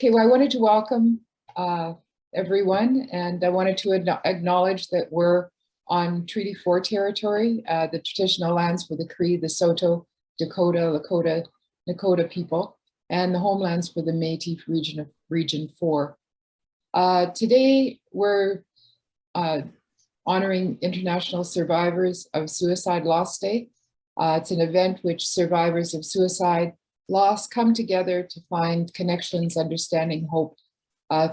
Okay, well, I wanted to welcome everyone, and I wanted to acknowledge that we're on Treaty 4 territory, the traditional lands for the Cree, the Saulteaux, Dakota, Lakota, Nakota people, and the homelands for the Métis Region 4. Today, we're honoring International Survivors of Suicide Loss Day. It's an event which survivors of suicide loss come together to find connections, understanding, hope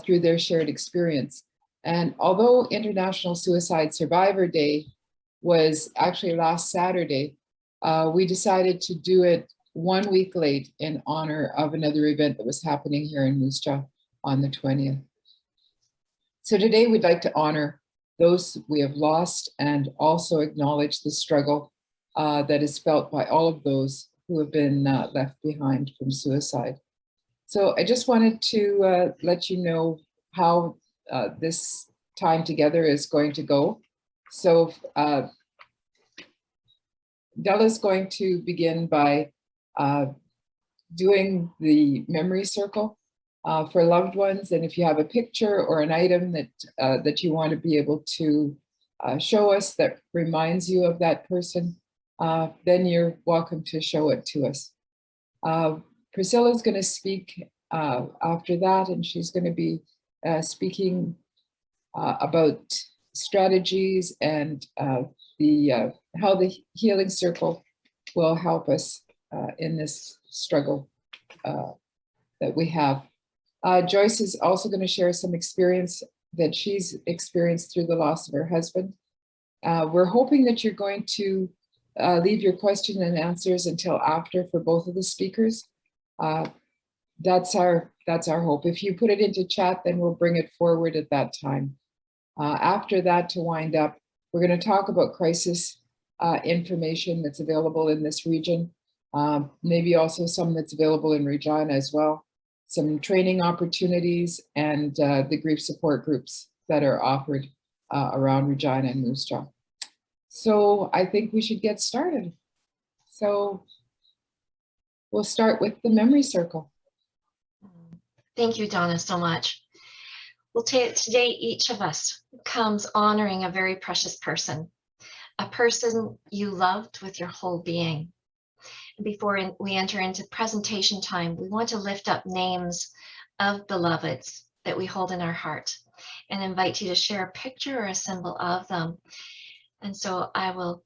through their shared experience. And although International Suicide Survivor Day was actually last Saturday, we decided to do it 1 week late in honor of another event that was happening here in Moose Jaw on the 20th. So today we'd like to honor those we have lost and also acknowledge the struggle that is felt by all of those who have been left behind from suicide. So I just wanted to let you know how this time together is going to go. So Della's going to begin by doing the memory circle for loved ones. And if you have a picture or an item that you want to be able to show us that reminds you of that person, then you're welcome to show it to us. Priscilla is going to speak after that, and she's going to be speaking about strategies and how the healing circle will help us in this struggle that we have. Joyce is also going to share some experience that she's experienced through the loss of her husband. We're hoping that you're going to leave your question and answers until after for both of the speakers. That's our hope. If you put it into chat, then we'll bring it forward at that time. After that, to wind up, we're going to talk about crisis information that's available in this region, maybe also some that's available in Regina as well, some training opportunities, and the grief support groups that are offered around Regina and Moose Jaw. So I think we should get started. So we'll start with the memory circle. Thank you, Donna, so much. Well, today, each of us comes honoring a very precious person, a person you loved with your whole being. And before we enter into presentation time, we want to lift up names of beloveds that we hold in our heart and invite you to share a picture or a symbol of them. And so I will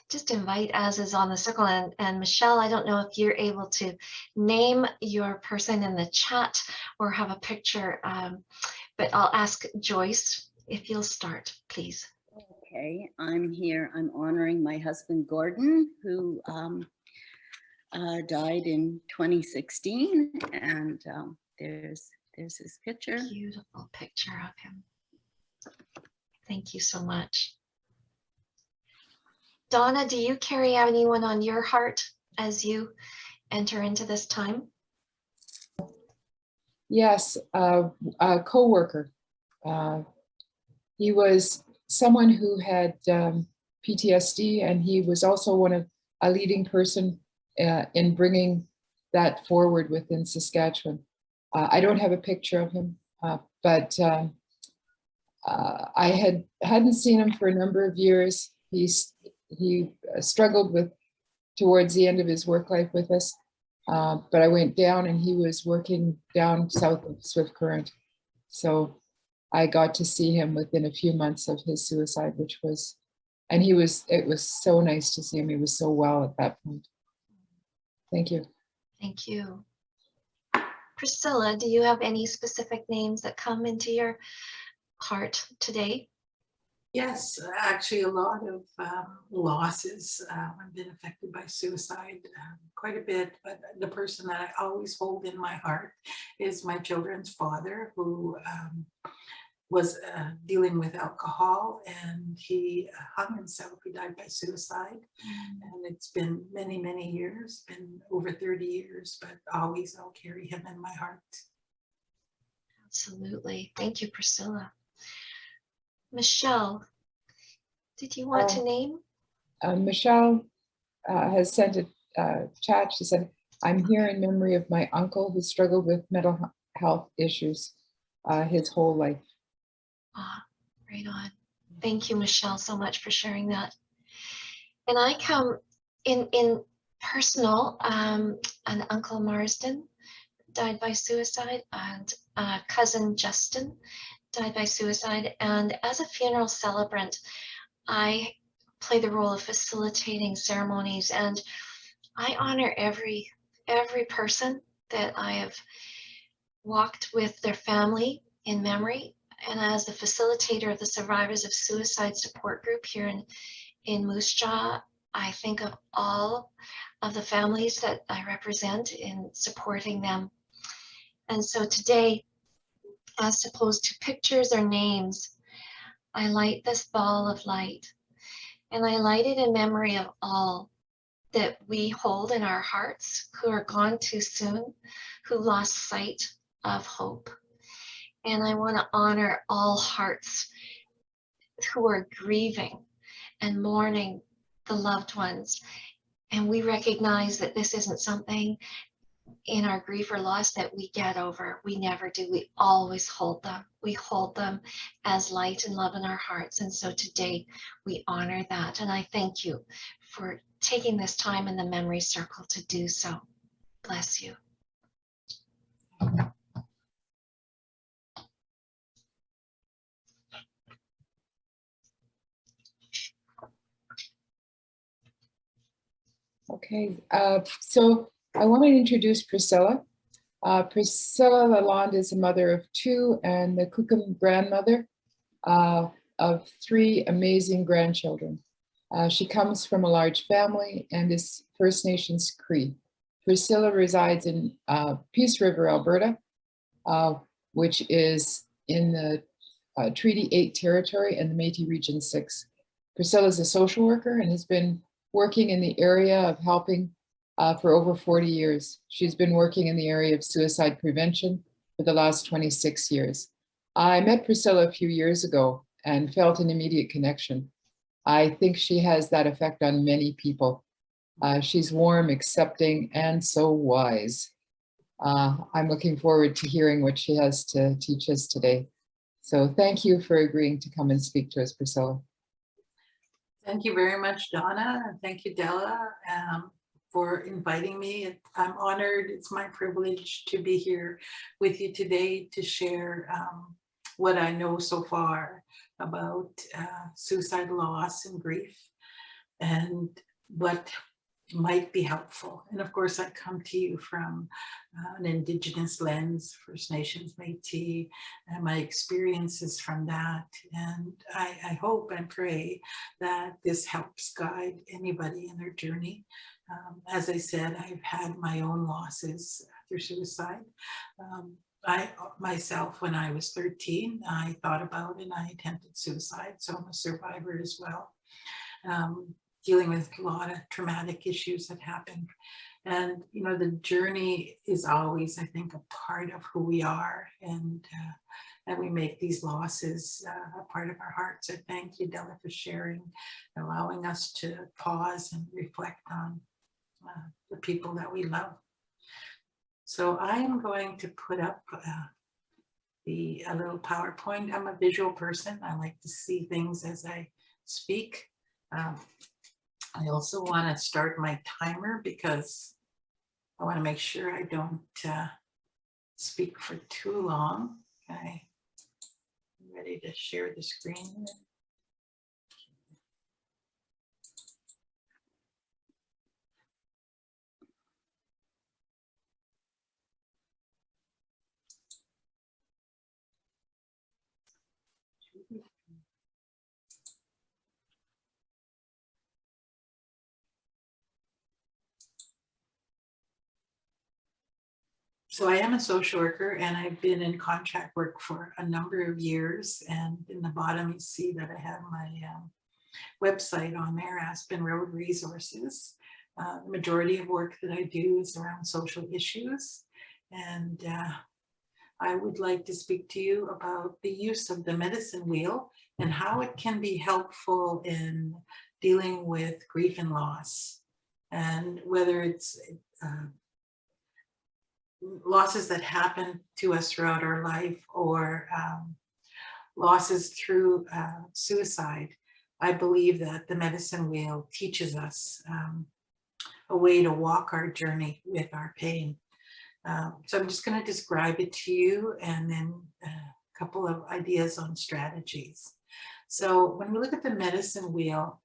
just invite, as is on the circle, and Michelle, I don't know if you're able to name your person in the chat or have a picture, but I'll ask Joyce if you'll start, please. Okay, I'm here. I'm honoring my husband, Gordon, who died in 2016, and there's his picture. Beautiful picture of him. Thank you so much. Donna, do you carry anyone on your heart as you enter into this time? Yes, a co-worker. He was someone who had PTSD, and he was also a leading person in bringing that forward within Saskatchewan. I don't have a picture of him, but I hadn't seen him for a number of years. He struggled towards the end of his work life with us, but I went down and he was working down south of Swift Current. So I got to see him within a few months of his suicide, it was so nice to see him. He was so well at that point. Thank you. Thank you. Priscilla, do you have any specific names that come into your heart today? Yes, actually a lot of losses. I've been affected by suicide quite a bit, but the person that I always hold in my heart is my children's father, who was dealing with alcohol, and he hung himself. He died by suicide. And it's been many, many years, been over 30 years, but always I'll carry him in my heart. Absolutely. Thank you, Priscilla. Michelle, did you want to name? Michelle has sent a chat. She said, I'm here in memory of my uncle who struggled with mental health issues his whole life. Ah, right on. Thank you, Michelle, so much for sharing that. And I come in personal, an Uncle Marsden died by suicide, and cousin Justin died by suicide. And as a funeral celebrant, I play the role of facilitating ceremonies, and I honor every person that I have walked with their family in memory. And as the facilitator of the Survivors of Suicide Support Group here in Moose Jaw, I think of all of the families that I represent in supporting them. And so today, as opposed to pictures or names, I light this ball of light, and I light it in memory of all that we hold in our hearts who are gone too soon, who lost sight of hope. And I want to honor all hearts who are grieving and mourning the loved ones. And we recognize that this isn't something in our grief or loss that we get over. We never do. We always hold them. We hold them as light and love in our hearts. And so today we honor that. And I thank you for taking this time in the memory circle to do so. Bless you. Okay, so I want to introduce Priscilla. Priscilla Lalonde is a mother of 2 and the Cookham grandmother of 3 amazing grandchildren. She comes from a large family and is First Nations Cree. Priscilla resides in Peace River, Alberta, which is in the Treaty 8 territory and the Métis Region 6. Priscilla is a social worker and has been working in the area of helping for over 40 years. She's been working in the area of suicide prevention for the last 26 years. I met Priscilla a few years ago and felt an immediate connection. I think she has that effect on many people. She's warm, accepting, and so wise. I'm looking forward to hearing what she has to teach us today. So thank you for agreeing to come and speak to us, Priscilla. Thank you very much, Donna, and thank you, Della, for inviting me. I'm honored. It's my privilege to be here with you today to share what I know so far about suicide loss and grief and what might be helpful. And of course, I come to you from an Indigenous lens, First Nations, Métis, and my experiences from that. And I hope and pray that this helps guide anybody in their journey. As I said, I've had my own losses after suicide. I myself, when I was 13, I thought about and I attempted suicide. So I'm a survivor as well. Dealing with a lot of traumatic issues that happen. And, you know, the journey is always, I think, a part of who we are. And we make these losses a part of our hearts. So thank you, Della, for sharing, allowing us to pause and reflect on the people that we love. So I am going to put up a little PowerPoint. I'm a visual person. I like to see things as I speak. I also want to start my timer because I want to make sure I don't speak for too long. Okay, I'm ready to share the screen. So I am a social worker and I've been in contract work for a number of years. And in the bottom, you see that I have my website on there, Aspen Road Resources. The majority of work that I do is around social issues. And I would like to speak to you about the use of the medicine wheel and how it can be helpful in dealing with grief and loss. And whether it's losses that happen to us throughout our life, or losses through suicide, I believe that the medicine wheel teaches us a way to walk our journey with our pain. So I'm just going to describe it to you, and then a couple of ideas on strategies. So when we look at the medicine wheel,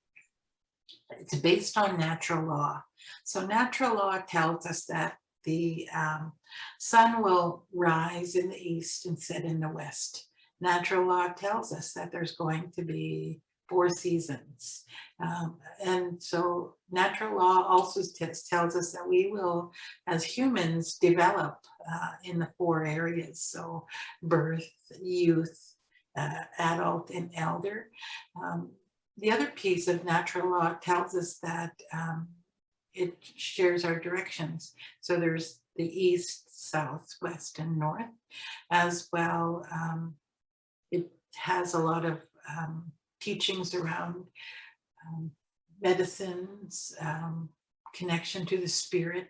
it's based on natural law. So natural law tells us that the sun will rise in the east and set in the west. Natural law tells us that there's going to be 4 seasons. And so natural law also tells us that we will, as humans, develop in the 4 areas. So birth, youth, adult, and elder. The other piece of natural law tells us that it shares our directions. So there's the east, south, west, and north as well. It has a lot of teachings around medicines, connection to the spirit,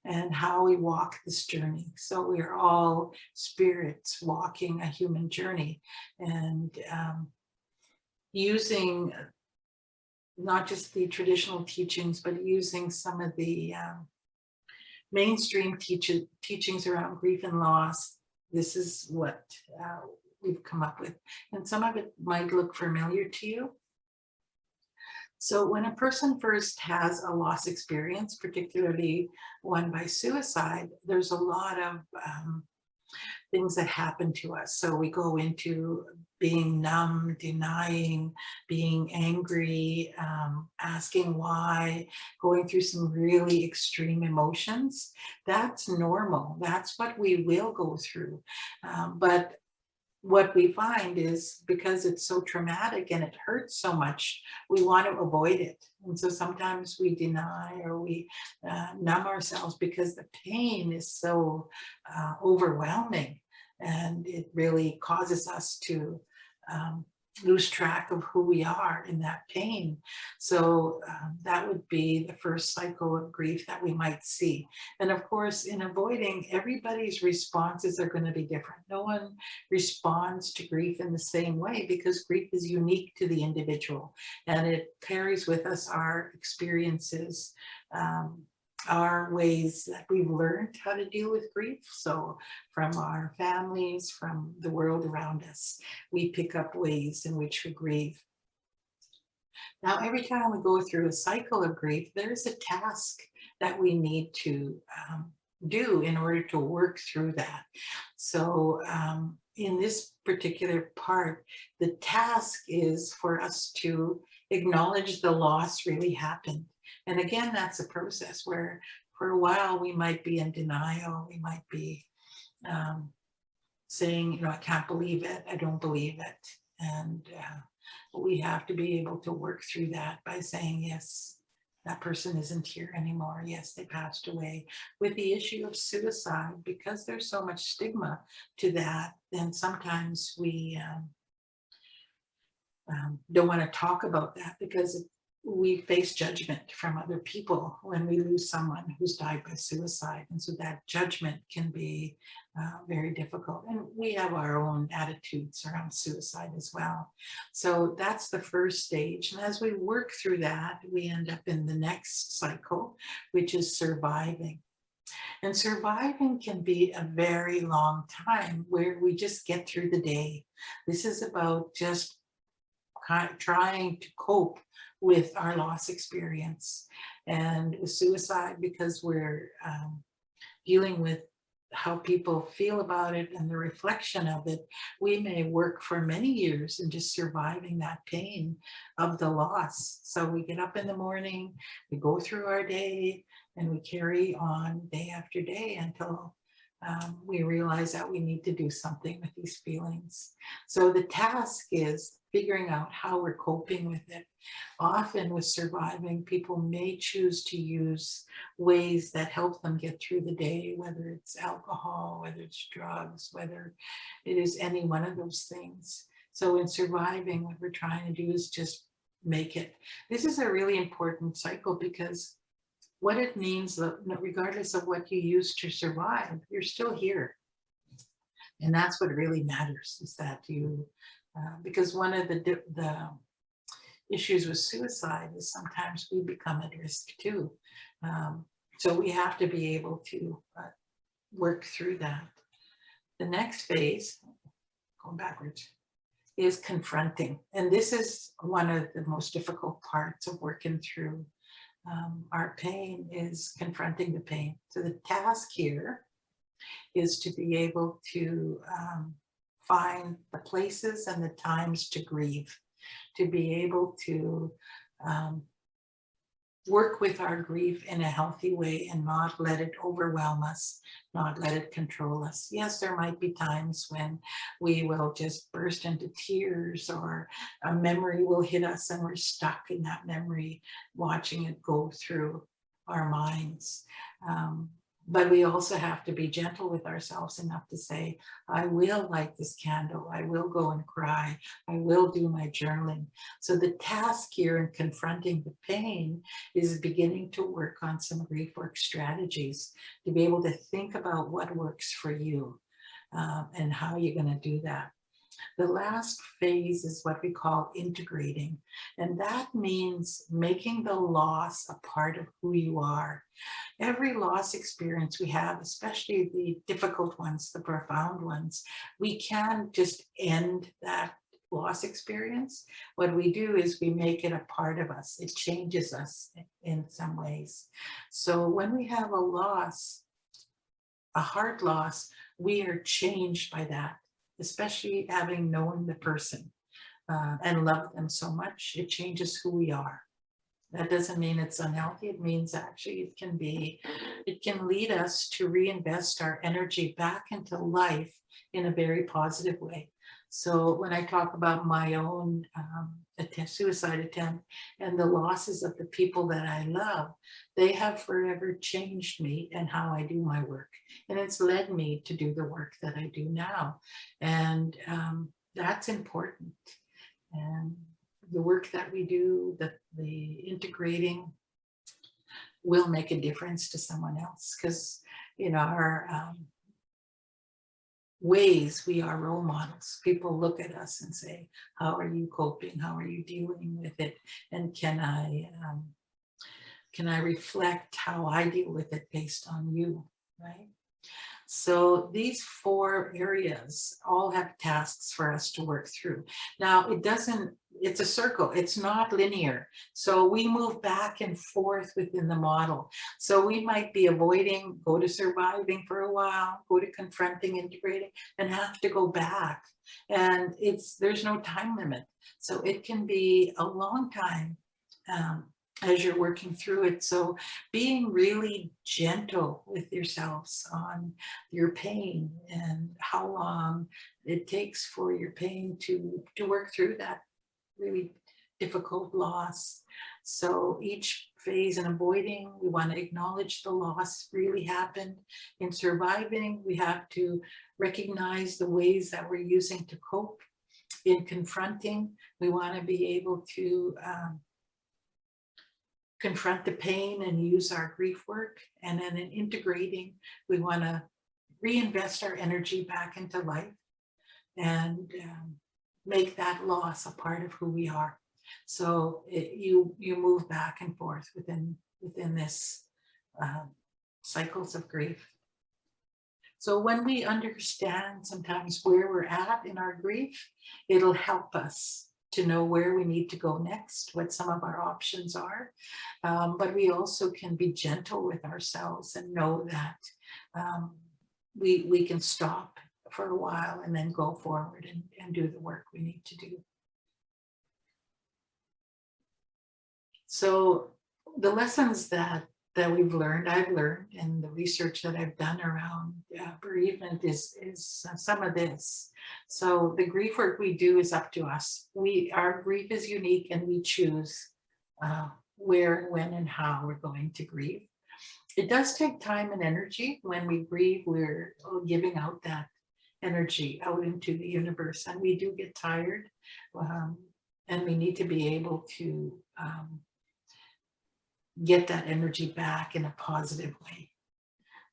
and how we walk this journey. So we are all spirits walking a human journey, and using not just the traditional teachings, but using some of the mainstream teachings around grief and loss. This is what we've come up with. And some of it might look familiar to you. So when a person first has a loss experience, particularly one by suicide, there's a lot of things that happen to us. So we go into being numb, denying, being angry, asking why, going through some really extreme emotions. That's normal. That's what we will go through. But what we find is, because it's so traumatic and it hurts so much, we want to avoid it. And so sometimes we deny, or we numb ourselves because the pain is so overwhelming, and it really causes us to lose track of who we are in that pain. So that would be the first cycle of grief that we might see. And of course, in avoiding, everybody's responses are going to be different. No one responds to grief in the same way, because grief is unique to the individual, and it carries with us our experiences, our ways that we've learned how to deal with grief. So from our families, from the world around us, we pick up ways in which we grieve. Now, every time we go through a cycle of grief, there's a task that we need to do in order to work through that. So in this particular part, the task is for us to acknowledge the loss really happened. And again, that's a process where for a while we might be in denial. We might be saying, you know, I can't believe it. I don't believe it. And we have to be able to work through that by saying, yes, that person isn't here anymore. Yes, they passed away. With the issue of suicide, because there's so much stigma to that, then sometimes we don't want to talk about that, because we face judgment from other people when we lose someone who's died by suicide. And so that judgment can be very difficult. And we have our own attitudes around suicide as well. So that's the first stage. And as we work through that, we end up in the next cycle, which is surviving. And surviving can be a very long time where we just get through the day. This is about just trying to cope with our loss experience. And with suicide, because we're dealing with how people feel about it and the reflection of it, we may work for many years in just surviving that pain of the loss. So we get up in the morning, we go through our day, and we carry on day after day until we realize that we need to do something with these feelings. So the task is figuring out how we're coping with it. Often with surviving, people may choose to use ways that help them get through the day, whether it's alcohol, whether it's drugs, whether it is any one of those things. So in surviving, what we're trying to do is just make it. This is a really important cycle, because what it means that regardless of what you use to survive, you're still here. And that's what really matters, is that you, because one of the issues with suicide is sometimes we become at risk too. So we have to be able to work through that. The next phase, going backwards, is confronting. And this is one of the most difficult parts of working through our pain, is confronting the pain. So the task here is to be able to find the places and the times to grieve, to be able to work with our grief in a healthy way and not let it overwhelm us, not let it control us. Yes, there might be times when we will just burst into tears, or a memory will hit us and we're stuck in that memory, watching it go through our minds. But we also have to be gentle with ourselves enough to say, I will light this candle, I will go and cry, I will do my journaling. So the task here in confronting the pain is beginning to work on some grief work strategies, to be able to think about what works for you and how you're going to do that. The last phase is what we call integrating. And that means making the loss a part of who you are. Every loss experience we have, especially the difficult ones, the profound ones, we can just end that loss experience. What we do is we make it a part of us. It changes us in some ways. So when we have a loss, a heart loss, we are changed by that, especially having known the person and loved them so much. It changes who we are. That doesn't mean it's unhealthy. It means actually it can lead us to reinvest our energy back into life in a very positive way. So when I talk about my own suicide attempt and the losses of the people that I love, they have forever changed me and how I do my work. And it's led me to do the work that I do now. And that's important. And the work that we do, the integrating, will make a difference to someone else, because in our ways, we are role models. People look at us and say, how are you coping? How are you dealing with it? And can I reflect how I deal with it based on you, right? So these 4 areas all have tasks for us to work through. Now, it's a circle, it's not linear. So we move back and forth within the model. So we might be avoiding, go to surviving for a while, go to confronting, integrating, and have to go back. And there's no time limit. So it can be a long time as you're working through it. So being really gentle with yourselves on your pain and how long it takes for your pain to work through that really difficult loss. So each phase in avoiding, we want to acknowledge the loss really happened. In surviving, we have to recognize the ways that we're using to cope. In confronting, we want to be able to confront the pain and use our grief work. And then in integrating, we want to reinvest our energy back into life and make that loss a part of who we are. So you move back and forth within this cycles of grief. So when we understand sometimes where we're at in our grief, it'll help us to know where we need to go next, what some of our options are. But we also can be gentle with ourselves and know that we can stop for a while and then go forward and do the work we need to do. So the lessons that I've learned, and the research that I've done around bereavement is some of this. So the grief work we do is up to us. Our grief is unique, and we choose where, when, and how we're going to grieve. It does take time and energy. When we grieve, we're giving out that energy out into the universe, and we do get tired, and we need to be able to get that energy back in a positive way.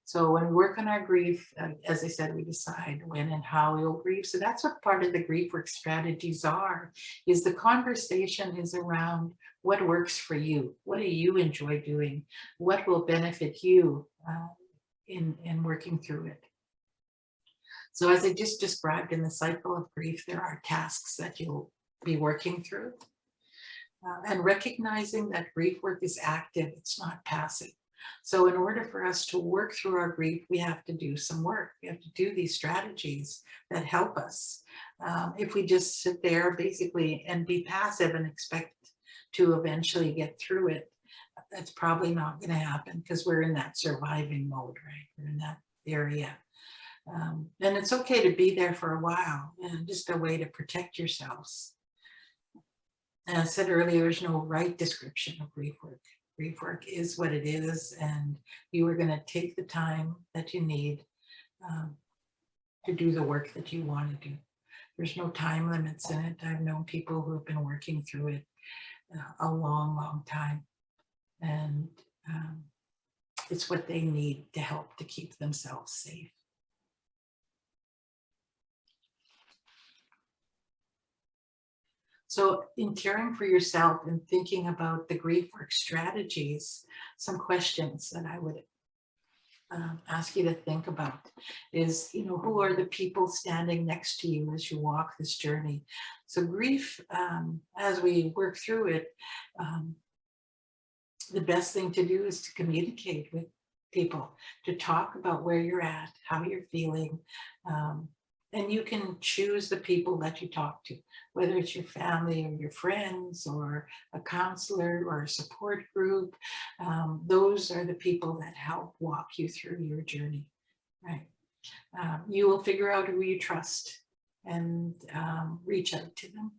So when we work on our grief, as I said, we decide when and how we'll grieve. So that's what part of the grief work strategies are, is the conversation is around what works for you. What do you enjoy doing? What will benefit you in working through it? So as I just described in the cycle of grief, there are tasks that you'll be working through. And recognizing that grief work is active, it's not passive. So in order for us to work through our grief, we have to do some work. We have to do these strategies that help us. If we just sit there basically and be passive and expect to eventually get through it, that's probably not going to happen, because we're in that surviving mode, right? We're in that area. And it's okay to be there for a while, and just a way to protect yourselves. And I said earlier, there's no right description of grief work. Grief work is what it is, and you are going to take the time that you need to do the work that you want to do. There's no time limits in it. I've known people who have been working through it a long, long time, and it's what they need to help to keep themselves safe. So in caring for yourself and thinking about the grief work strategies, some questions that I would ask you to think about is, who are the people standing next to you as you walk this journey? So grief, as we work through it, the best thing to do is to communicate with people, to talk about where you're at, how you're feeling. And you can choose the people that you talk to, whether it's your family or your friends or a counselor or a support group. Those are the people that help walk you through your journey, right? You will figure out who you trust and reach out to them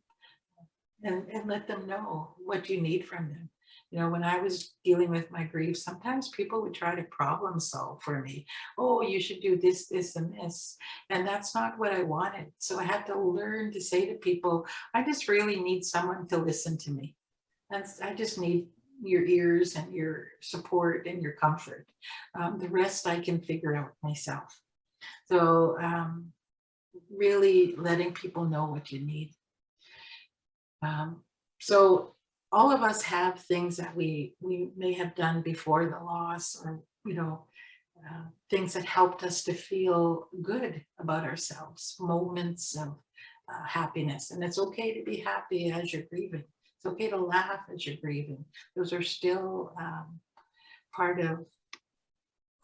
and let them know what you need from them. When I was dealing with my grief, sometimes people would try to problem solve for me. Oh, you should do this, this, and this. And that's not what I wanted. So I had to learn to say to people, I just really need someone to listen to me. I just need your ears and your support and your comfort. The rest I can figure out myself. So really letting people know what you need. So all of us have things that we may have done before the loss, or things that helped us to feel good about ourselves, moments of happiness. And it's okay to be happy as you're grieving. It's okay to laugh as you're grieving. Those are still part of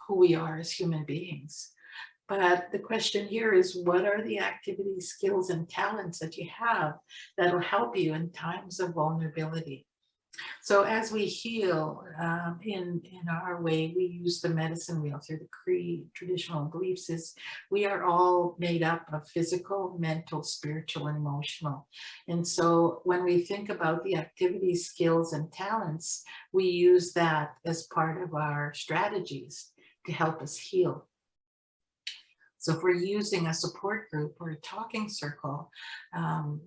who we are as human beings. But the question here is, what are the activities, skills, and talents that you have that'll help you in times of vulnerability? So as we heal in our way, we use the medicine wheel through the Cree traditional beliefs. We are all made up of physical, mental, spiritual, and emotional. And so when we think about the activities, skills, and talents, we use that as part of our strategies to help us heal. So if we're using a support group or a talking circle,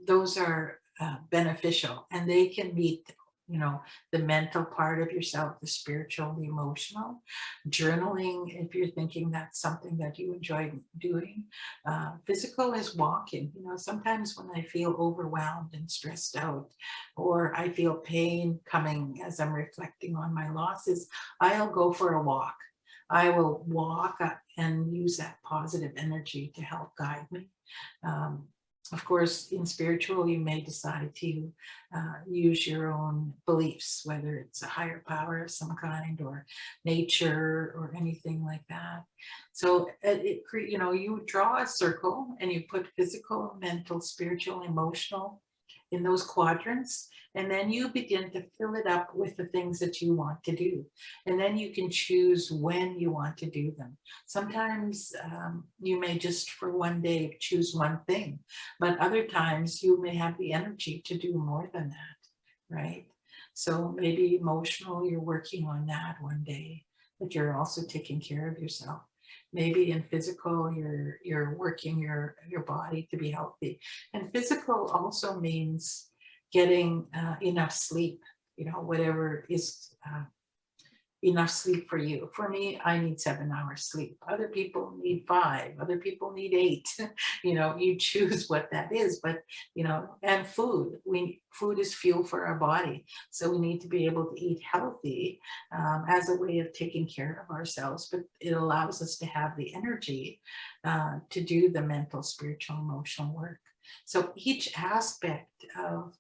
those are beneficial, and they can meet the mental part of yourself, the spiritual, the emotional. Journaling, if you're thinking that's something that you enjoy doing. Physical is walking. Sometimes when I feel overwhelmed and stressed out, or I feel pain coming as I'm reflecting on my losses, I'll go for a walk. I will walk and use that positive energy to help guide me. Of course, in spiritual, you may decide to use your own beliefs, whether it's a higher power of some kind, or nature, or anything like that. So you draw a circle and you put physical, mental, spiritual, emotional in those quadrants, and then you begin to fill it up with the things that you want to do. And then you can choose when you want to do them. Sometimes you may just for one day choose one thing, but other times you may have the energy to do more than that, right? So maybe emotional, you're working on that one day, but you're also taking care of yourself. Maybe in physical, you're working your body to be healthy. And physical also means getting enough sleep, whatever is enough sleep for you. For me, I need 7 hours sleep. Other people need 5, other people need 8. You choose what that is, but and food. Food is fuel for our body. So we need to be able to eat healthy as a way of taking care of ourselves, but it allows us to have the energy to do the mental, spiritual, emotional work. So each aspect of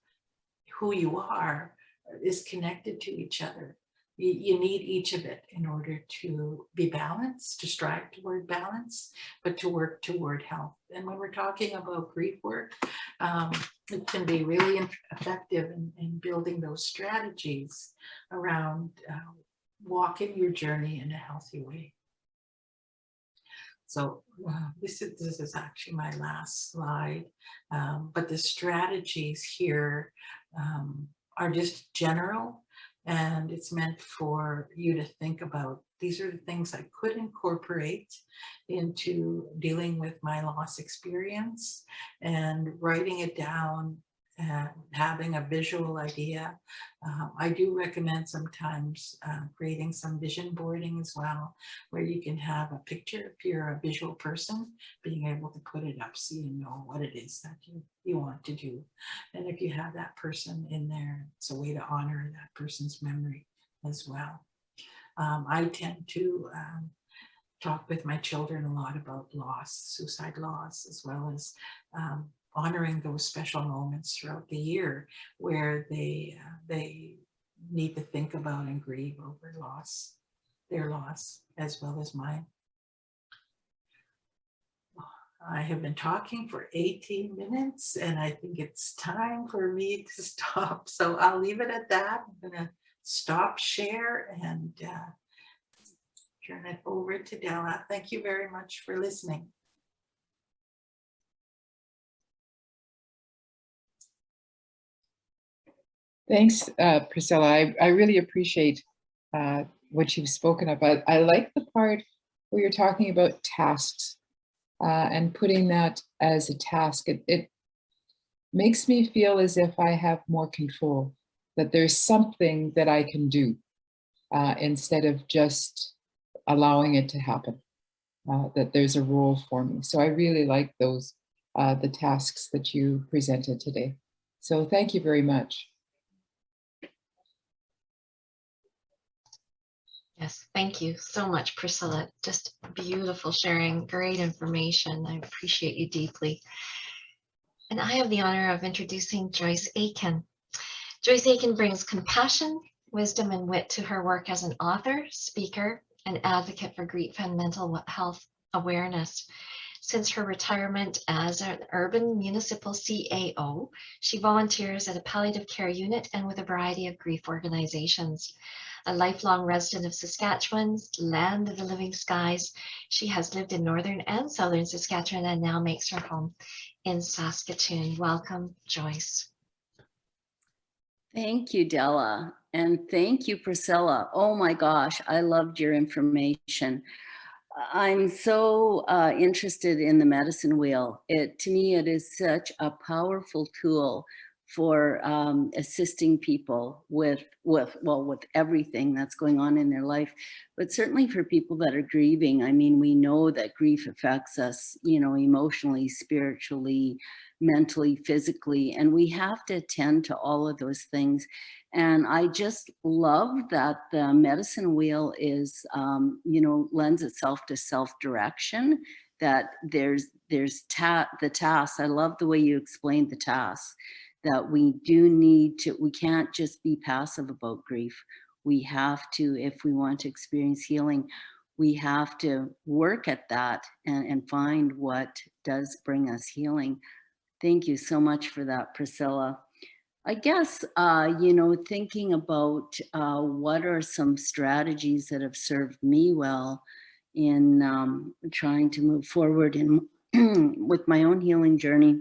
who you are is connected to each other. You need each of it in order to be balanced, to strive toward balance, but to work toward health. And when we're talking about grief work, it can be really effective in building those strategies around walking your journey in a healthy way. So this is actually my last slide, but the strategies here are just general, and it's meant for you to think about. These are the things I could incorporate into dealing with my loss experience, and writing it down and having a visual idea. I do recommend sometimes creating some vision boarding as well, where you can have a picture if you're a visual person, being able to put it up so you know what it is that you want to do. And if you have that person in there, it's a way to honor that person's memory as well. I tend to talk with my children a lot about loss, suicide loss, as well as honoring those special moments throughout the year where they need to think about and grieve over their loss, as well as mine. I have been talking for 18 minutes, and I think it's time for me to stop. So I'll leave it at that. I'm going to stop share and turn it over to Della. Thank you very much for listening. Thanks, Priscilla. I really appreciate what you've spoken about. I like the part where you're talking about tasks and putting that as a task. It makes me feel as if I have more control, that there's something that I can do instead of just allowing it to happen, that there's a role for me. So I really like those, the tasks that you presented today. So thank you very much. Yes, thank you so much, Priscilla. Just beautiful sharing, great information. I appreciate you deeply. And I have the honor of introducing Joyce Aiken. Joyce Aiken brings compassion, wisdom, and wit to her work as an author, speaker, and advocate for grief and mental health awareness. Since her retirement as an urban municipal CAO, she volunteers at a palliative care unit and with a variety of grief organizations. A lifelong resident of Saskatchewan's land of the living skies, she has lived in northern and southern Saskatchewan and now makes her home in Saskatoon. Welcome, Joyce. Thank you, Della. And thank you, Priscilla. Oh my gosh, I loved your information. I'm so interested in the medicine wheel. To me, it is such a powerful tool for assisting people with everything that's going on in their life, but certainly for people that are grieving. I mean, we know that grief affects us, emotionally, spiritually, mentally, physically, and we have to attend to all of those things. And I just love that the medicine wheel is, lends itself to self-direction, that there's the tasks. I love the way you explained the tasks, that we can't just be passive about grief. We have to, if we want to experience healing, we have to work at that and find what does bring us healing. Thank you so much for that, Priscilla. I guess, thinking about what are some strategies that have served me well in trying to move forward with my own healing journey.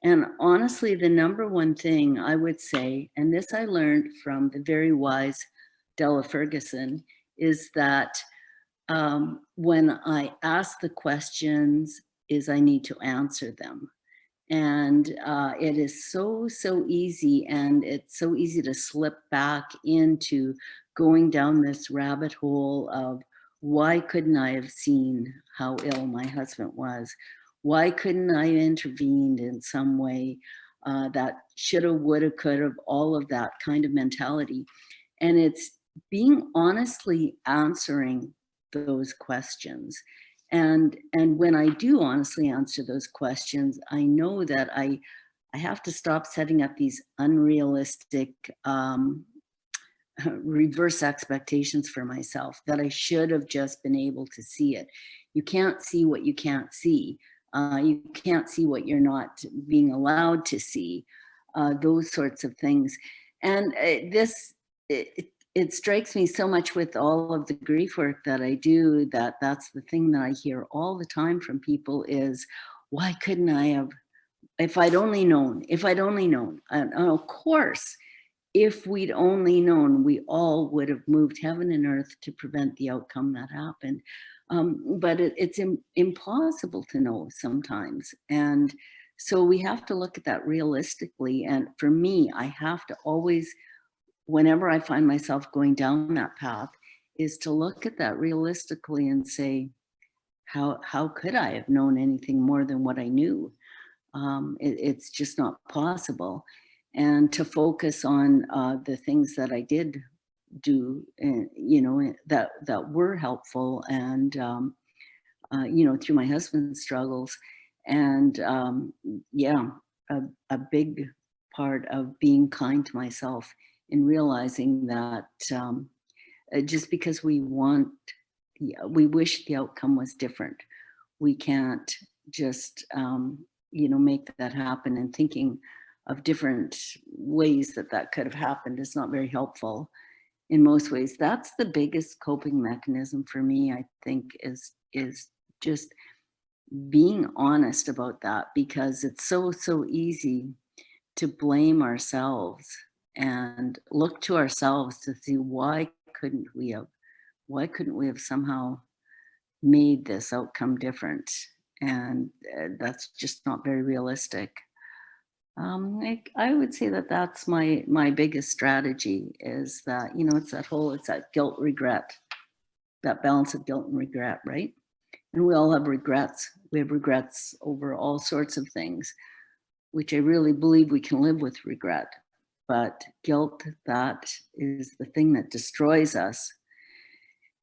And honestly, the number one thing I would say, and this I learned from the very wise Della Ferguson, is that when I ask the questions, I need to answer them. And it is so easy, and it's so easy to slip back into going down this rabbit hole of why couldn't I have seen how ill my husband was? Why couldn't I have intervened in some way? That shoulda, woulda, coulda, all of that kind of mentality. And it's being honestly answering those questions. And when I do honestly answer those questions, I know that I have to stop setting up these unrealistic reverse expectations for myself, that I should have just been able to see it. You can't see what you can't see. You can't see what you're not being allowed to see, those sorts of things. And it strikes me so much with all of the grief work that I do, that that's the thing that I hear all the time from people is, why couldn't I have, if I'd only known, if I'd only known. And of course, if we'd only known, we all would have moved heaven and earth to prevent the outcome that happened. But it's impossible to know sometimes. And so we have to look at that realistically. And for me, I have to always, whenever I find myself going down that path, is to look at that realistically and say, how could I have known anything more than what I knew? It's just not possible. And to focus on the things that I did do, you know, that were helpful, and you know, through my husband's struggles. And yeah, a big part of being kind to myself in realizing that just because we wish the outcome was different, we can't just you know, make that happen. And thinking of different ways that could have happened is not very helpful in most ways. That's the biggest coping mechanism for me, I think, is just being honest about that, because it's so easy to blame ourselves and look to ourselves to see why couldn't we have somehow made this outcome different. And that's just not very realistic. I would say that that's my biggest strategy, is that, you know, it's that guilt regret, that balance of guilt and regret, right? And we all have regrets. We have regrets over all sorts of things, which I really believe we can live with regret. But guilt, that is the thing that destroys us.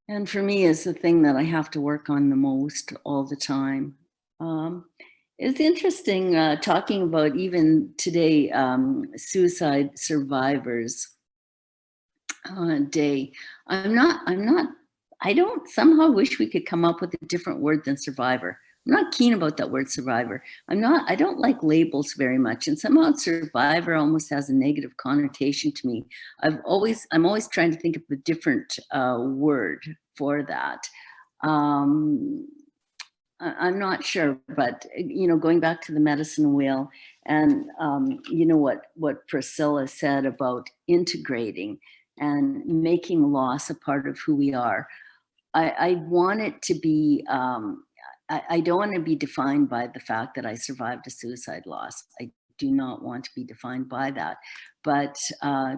And for me, is the thing that I have to work on the most all the time. It's interesting talking about even today, Suicide Survivors Day. I don't somehow wish we could come up with a different word than survivor. I'm not keen about that word survivor. I don't like labels very much. And somehow survivor almost has a negative connotation to me. I'm always trying to think of a different word for that. I'm not sure, but, you know, going back to the medicine wheel, and, you know, what Priscilla said about integrating and making loss a part of who we are. I want it to be, I don't want to be defined by the fact that I survived a suicide loss. I do not want to be defined by that, but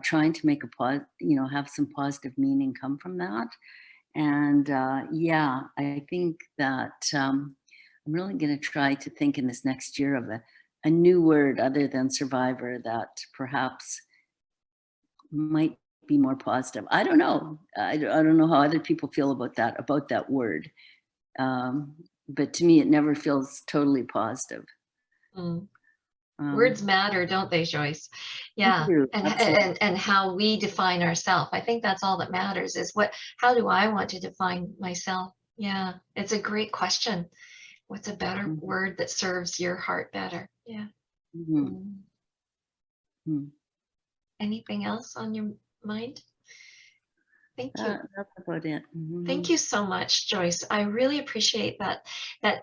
trying to make have some positive meaning come from that. And yeah, I think that I'm really going to try to think in this next year of a new word other than survivor that perhaps might be more positive. I don't know. I don't know how other people feel about that word. But to me, it never feels totally positive. Words matter, don't they, Joyce? Yeah, and how we define ourselves. I think that's all that matters, is how do I want to define myself? Yeah, it's a great question. What's a better word that serves your heart better? Yeah. Anything else on your mind? Thank you. That's about it. Thank you so much, Joyce. I really appreciate that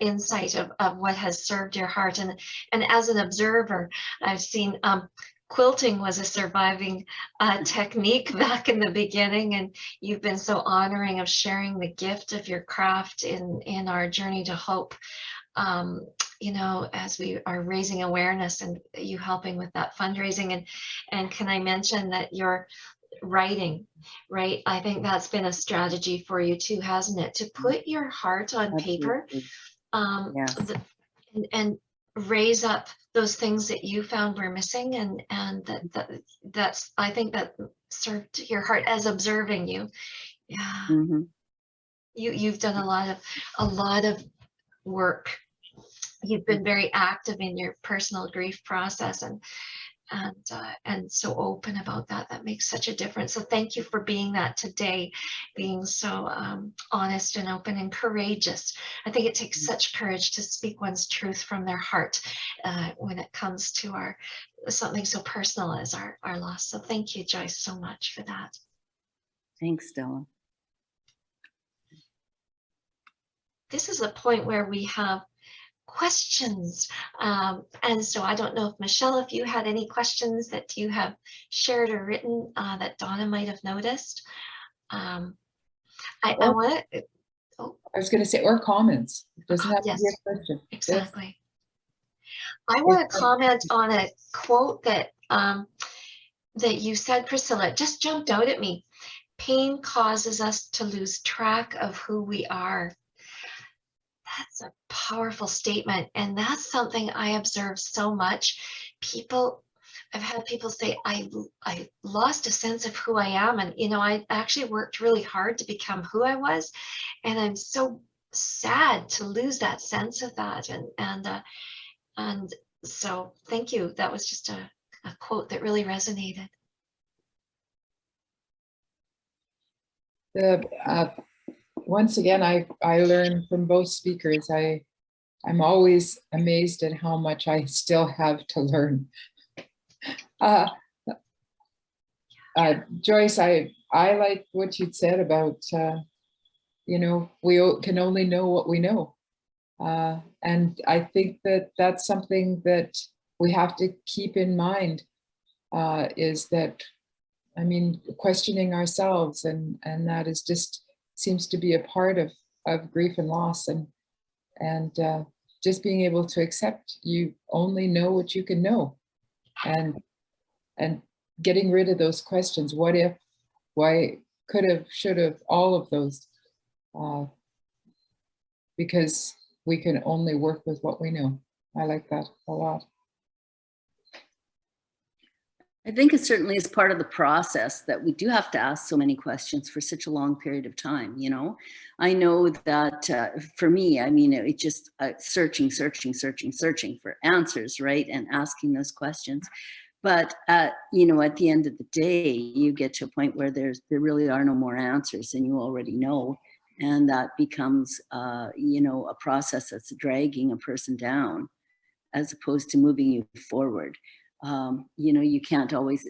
insight of what has served your heart. And as an observer, I've seen quilting was a surviving technique back in the beginning, and you've been so honoring of sharing the gift of your craft in our journey to hope. You know, as we are raising awareness, and you helping with that fundraising. And can I mention that your writing, right? I think that's been a strategy for you too, hasn't it? To put your heart on paper, Absolutely. um, Yes. and raise up those things that you found were missing, and that's, I think that served your heart as observing you. Yeah, Mhm. you've done a lot of work. You've been very active in your personal grief process, and so open about that. That makes such a difference. So thank you for being that today, being so honest and open and courageous. I think it takes such courage to speak one's truth from their heart when it comes to something so personal as our loss. So thank you, Joyce, so much for that. Thanks, Stella. This is a point where we have questions. And so I don't know if Michelle, if you had any questions that you have shared or written that Donna might have noticed. I want to. Oh, I was going to say, or comments. It doesn't have to be yes, a question. exactly. I want to comment on a quote that that you said, Priscilla. It just jumped out at me. Pain causes us to lose track of who we are. That's a powerful statement. And that's something I observe so much. I've had people say, I lost a sense of who I am. And, I actually worked really hard to become who I was. And I'm so sad to lose that sense of that. And so thank you. That was just a quote that really resonated. Once again, I learn from both speakers. I'm always amazed at how much I still have to learn. Joyce, I like what you'd said about, we can only know what we know. And I think that that's something that we have to keep in mind, is that, questioning ourselves, and that is just seems to be a part of grief and loss, and just being able to accept you only know what you can know, and getting rid of those questions. What if, why, could have, should have, all of those, because we can only work with what we know. I like that a lot. I think it certainly is part of the process that we do have to ask so many questions for such a long period of time. I know that for me, it just searching for answers, right? And asking those questions. But at the end of the day, you get to a point where there really are no more answers, and you already know. And that becomes, a process that's dragging a person down as opposed to moving you forward. You can't always,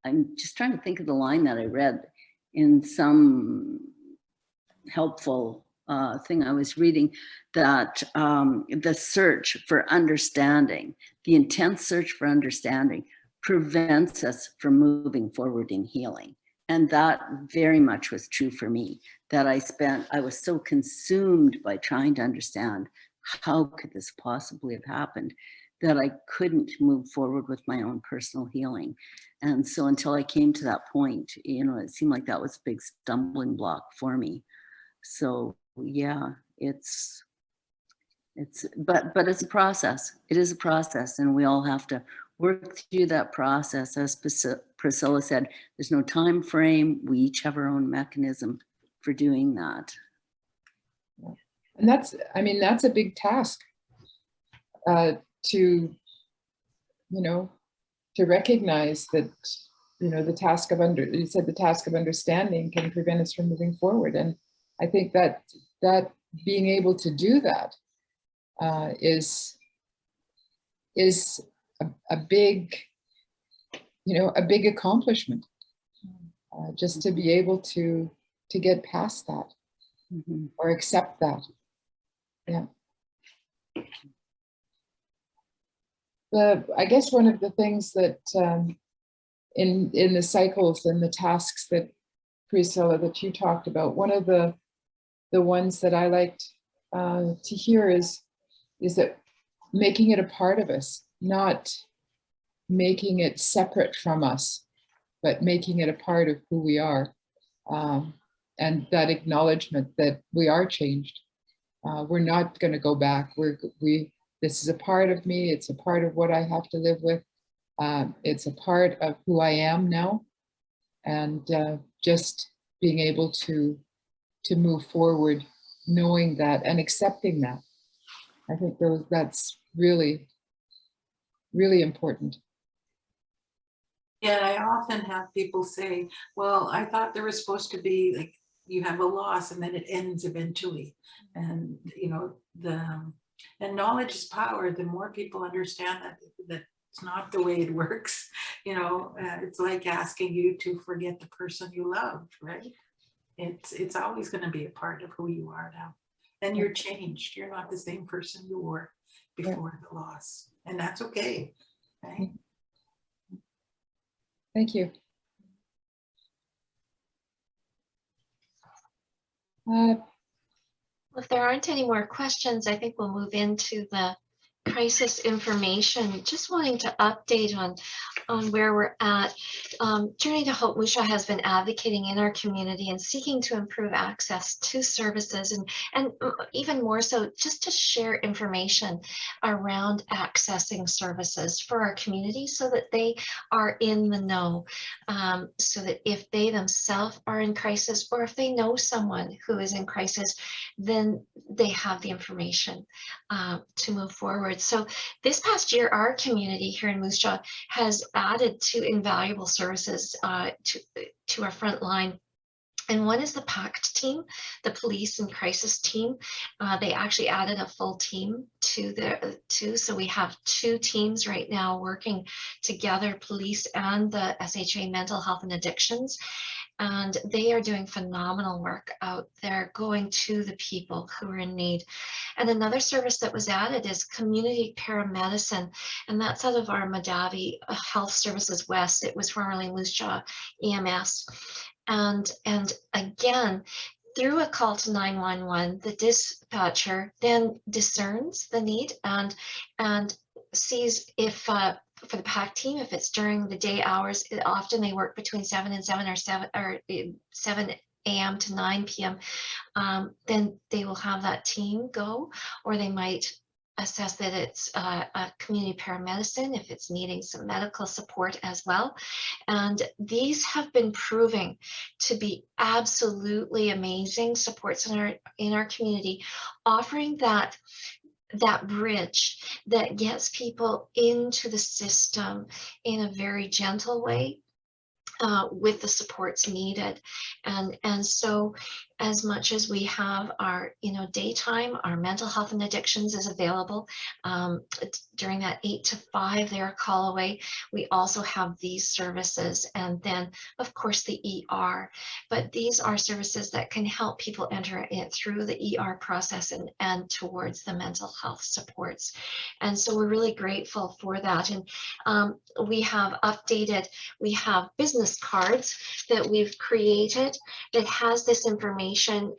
I'm just trying to think of the line that I read in some helpful thing I was reading, that the search for understanding, the intense search for understanding, prevents us from moving forward in healing. And that very much was true for me, that I was so consumed by trying to understand how could this possibly have happened, that I couldn't move forward with my own personal healing. And so until I came to that point, it seemed like that was a big stumbling block for me. So yeah, but it's a process. It is a process, and we all have to work through that process. As Priscilla said, there's no time frame. We each have our own mechanism for doing that. And that's a big task, to recognize that, the task of understanding can prevent us from moving forward. And I think that being able to do that is a big accomplishment, just to be able to get past that, or accept that. Yeah. I guess one of the things that in the cycles and the tasks that, Priscilla, that you talked about, one of the ones that I liked to hear is that making it a part of us, not making it separate from us, but making it a part of who we are. And that acknowledgement that we are changed. We're not going to go back. This is a part of me. It's a part of what I have to live with. It's a part of who I am now. And just being able to move forward, knowing that and accepting that. I think that's really, really important. Yeah, I often have people say, well, I thought there was supposed to be like, you have a loss and then it ends eventually. And, you know, and knowledge is power. The more people understand that it's not the way it works, you know, it's like asking you to forget the person you loved, right? It's always going to be a part of who you are now. And you're changed. You're not the same person you were before the loss. And that's okay, right? Thank you. If there aren't any more questions, I think we'll move into the crisis information. Just wanting to update on where we're at. Journey to Hope Musha has been advocating in our community and seeking to improve access to services and even more so just to share information around accessing services for our community so that they are in the know, so that if they themselves are in crisis or if they know someone who is in crisis, then they have the information to move forward. So this past year, our community here in Moose Jaw has added two invaluable services to our front line. And one is the PACT team, the police and crisis team. They actually added a full team to the so we have two teams right now working together, police and the SHA mental health and addictions. And they are doing phenomenal work out there, going to the people who are in need. And another service that was added is community paramedicine, and that's out of our Madavi Health Services West. It was formerly Moose Jaw EMS. And again, through a call to 911, the dispatcher then discerns the need and sees if for the PAC team, if it's during the day hours, often they work between 7 and 7 or 7 a.m. to 9 p.m. Then they will have that team go, or they might assess that it's a community paramedicine if it's needing some medical support as well. And these have been proving to be absolutely amazing supports in our community, offering that bridge that gets people into the system in a very gentle way, with the supports needed. And so as much as we have our daytime, our mental health and addictions is available during that 8 to 5, they're a call away. We also have these services, and then of course the ER, but these are services that can help people enter it through the ER process and towards the mental health supports. And so we're really grateful for that. And we have business cards that we've created that has this information.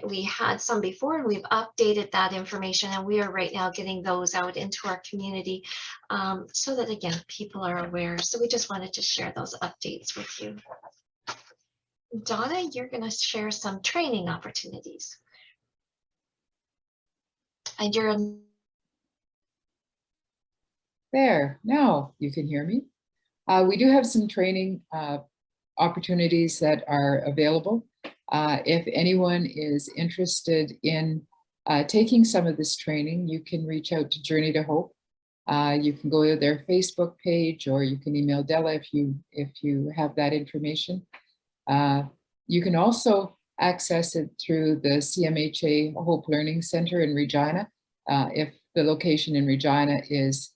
We had some before and we've updated that information, and we are right now getting those out into our community so that again people are aware. So we just wanted to share those updates with you. Donna, you're going to share some training opportunities. And you're There, now you can hear me. We do have some training opportunities that are available. If anyone is interested in taking some of this training, you can reach out to Journey to Hope. You can go to their Facebook page, or you can email Della if you have that information. You can also access it through the CMHA Hope Learning Center in Regina, if the location in Regina is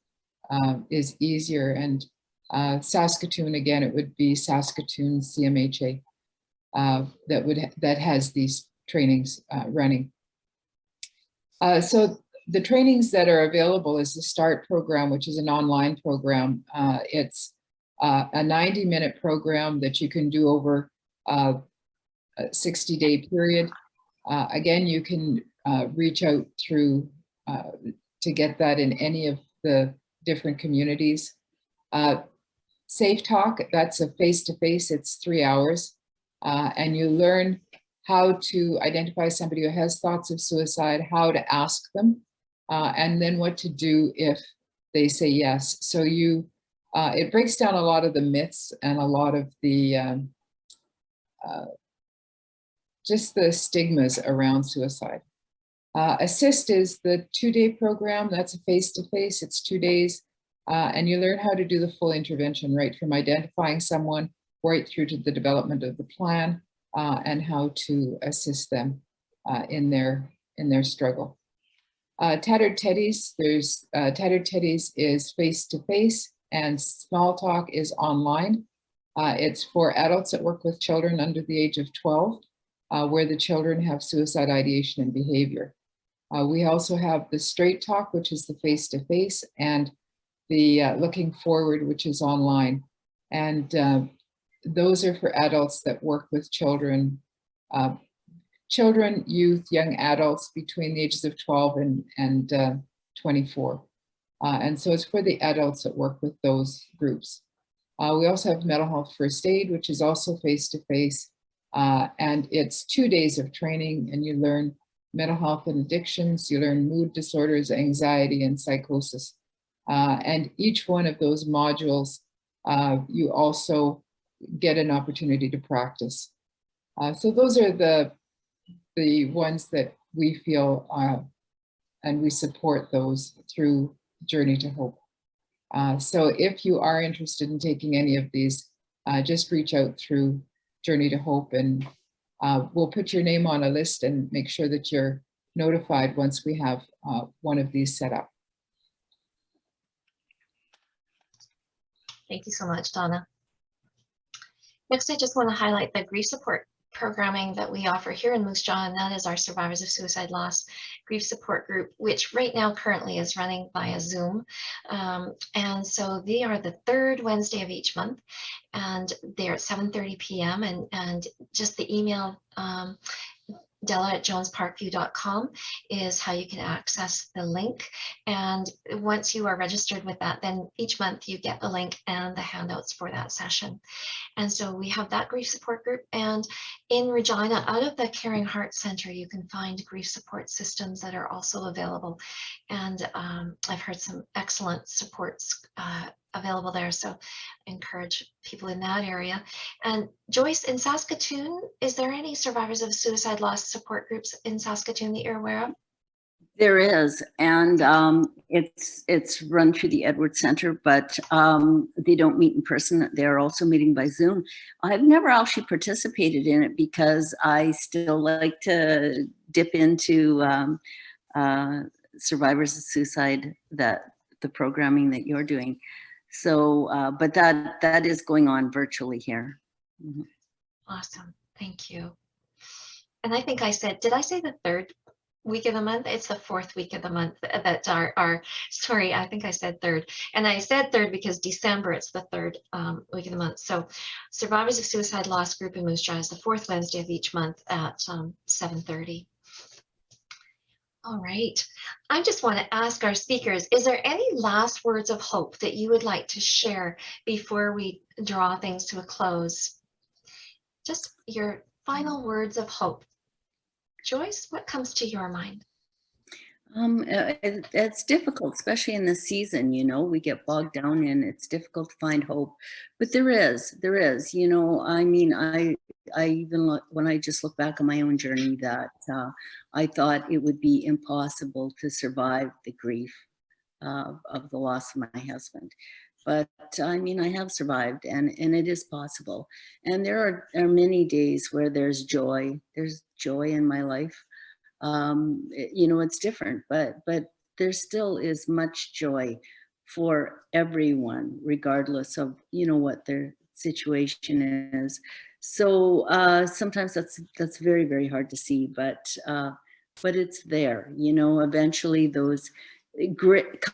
easier. And Saskatoon, again, it would be Saskatoon CMHA that has these trainings running. So the trainings that are available is the START program, which is an online program. It's a 90-minute program that you can do over a 60-day period. Again, you can reach out through to get that in any of the different communities. Safe Talk, that's a face-to-face, it's 3 hours. And you learn how to identify somebody who has thoughts of suicide, how to ask them, and then what to do if they say yes. So it breaks down a lot of the myths and a lot of the just the stigmas around suicide. Assist is the 2-day program. That's a face-to-face. It's 2 days. And you learn how to do the full intervention, right from identifying someone right through to the development of the plan and how to assist them in their struggle. Tattered Teddies, Tattered Teddies is face-to-face and Small Talk is online. It's for adults that work with children under the age of 12, where the children have suicide ideation and behavior. We also have the Straight Talk, which is the face-to-face, and the Looking Forward, which is online. And those are for adults that work with children, youth, young adults between the ages of 12 and 24. And so it's for the adults that work with those groups. We also have Mental Health First Aid, which is also face-to-face. And it's 2 days of training, and you learn mental health and addictions, you learn mood disorders, anxiety, and psychosis. And each one of those modules, you also get an opportunity to practice. So those are the ones that we feel, and we support those through Journey to Hope. So if you are interested in taking any of these, just reach out through Journey to Hope, and we'll put your name on a list and make sure that you're notified once we have one of these set up. Thank you so much, Donna. Next, I just want to highlight the grief support programming that we offer here in Moose Jaw, and that is our Survivors of Suicide Loss Grief Support Group, which right now currently is running via Zoom. And so they are the third Wednesday of each month, and they're at 7:30 p.m. And just the email Della@jonesparkview.com is how you can access the link. And once you are registered with that, then each month you get the link and the handouts for that session. And so we have that grief support group. And in Regina, out of the Caring Heart Center, you can find grief support systems that are also available. And I've heard some excellent supports available there. So I encourage people in that area. And Joyce, in Saskatoon, is there any survivors of suicide loss support groups in Saskatoon that you're aware of? There is, and it's run through the Edwards Center, but they don't meet in person. They're also meeting by Zoom. I've never actually participated in it because I still like to dip into survivors of suicide, the programming that you're doing. So, but that is going on virtually here. Mm-hmm. Awesome, thank you. And I think I said, did I say the third week of the month? It's the fourth week of the month that sorry, I think I said third. And I said third because December, it's the third week of the month. So Survivors of Suicide Loss Group in Moose Jaw is the fourth Wednesday of each month at 7:30. All right. I just want to ask our speakers, is there any last words of hope that you would like to share before we draw things to a close? Just your final words of hope. Joyce, what comes to your mind? It's difficult, especially in this season, you know, we get bogged down in, it's difficult to find hope, but there is, you know, I mean, I even look, when I just look back on my own journey, that I thought it would be impossible to survive the grief of the loss of my husband. But I mean, I have survived, and it is possible. And there are many days where there's joy in my life. You know, it's different, but there still is much joy for everyone, regardless of, you know, what their situation is. So sometimes that's very, very hard to see, but it's there, you know. Eventually those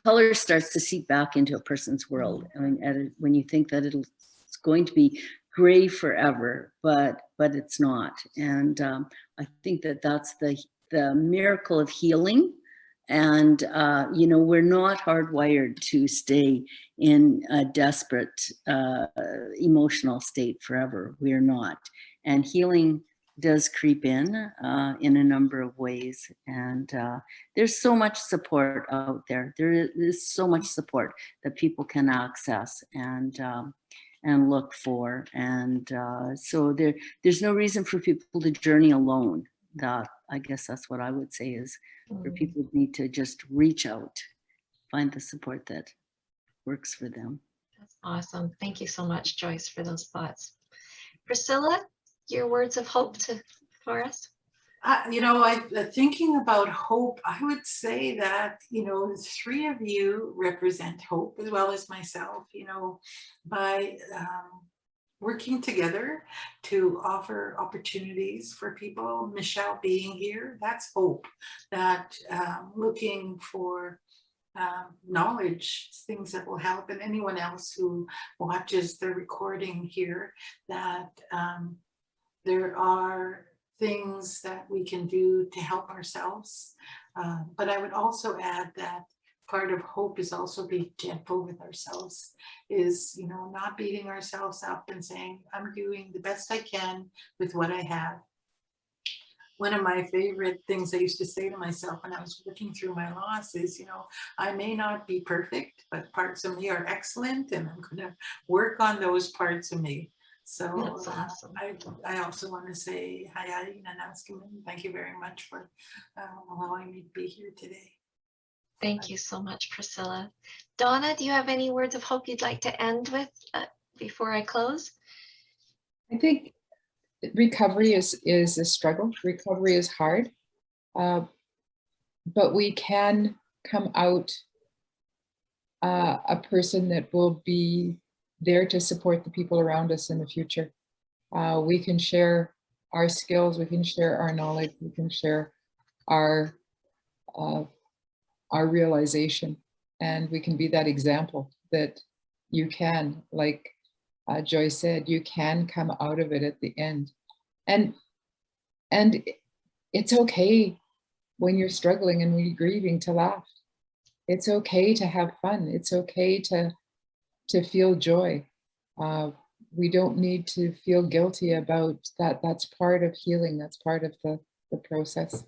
color starts to seep back into a person's world. I mean, when you think that it's going to be gray forever, but it's not. And I think that's the miracle of healing And, you know, we're not hardwired to stay in a desperate emotional state forever. We're not. And healing does creep in a number of ways. And there's so much support out there. There is so much support that people can access and look for. And so there's no reason for people to journey alone. That, I guess that's what I would say is, where people need to just reach out, find the support that works for them. That's awesome. Thank you so much, Joyce, for those thoughts. Priscilla, your words of hope for us? You know, thinking about hope, I would say that, you know, the three of you represent hope as well as myself, you know, by working together to offer opportunities for people. Michelle being here, that's hope. That looking for knowledge, things that will help, and anyone else who watches the recording here, that there are things that we can do to help ourselves. But I would also add that part of hope is also be gentle with ourselves, is, you know, not beating ourselves up and saying, I'm doing the best I can with what I have. One of my favorite things I used to say to myself when I was working through my loss is, you know, I may not be perfect, but parts of me are excellent, and I'm going to work on those parts of me. So That's awesome. I also want to say hi, and thank you very much for allowing me to be here today. Thank you so much, Priscilla. Donna, do you have any words of hope you'd like to end with before I close? I think recovery is a struggle. Recovery is hard, but we can come out a person that will be there to support the people around us in the future. We can share our skills, we can share our knowledge, we can share our realization, and we can be that example that you can, like Joyce said, you can come out of it at the end. And it's okay when you're struggling and when you're grieving to laugh. It's okay to have fun. It's okay to feel joy. We don't need to feel guilty about that. That's part of healing. That's part of the process.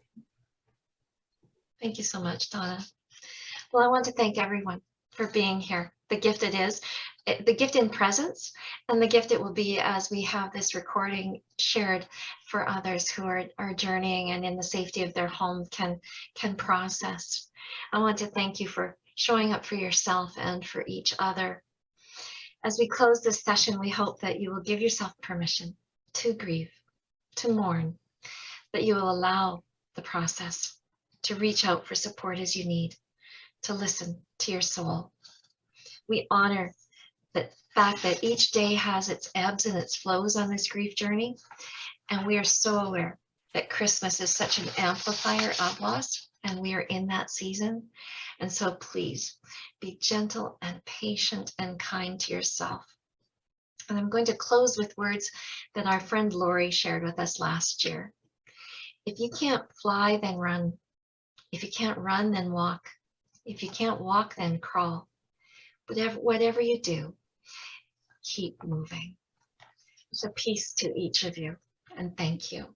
Thank you so much, Donna. Well, I want to thank everyone for being here. The gift it is, the gift in presence, and the gift it will be as we have this recording shared for others who are journeying and in the safety of their home can process. I want to thank you for showing up for yourself and for each other. As we close this session, we hope that you will give yourself permission to grieve, to mourn, that you will allow the process, to reach out for support as you need, to listen to your soul. We honor the fact that each day has its ebbs and its flows on this grief journey. And we are so aware that Christmas is such an amplifier of loss, and we are in that season. And so please be gentle and patient and kind to yourself. And I'm going to close with words that our friend Lori shared with us last year. If you can't fly, then run. If you can't run, then walk. If you can't walk, then crawl. Whatever you do, keep moving. So peace to each of you, and thank you.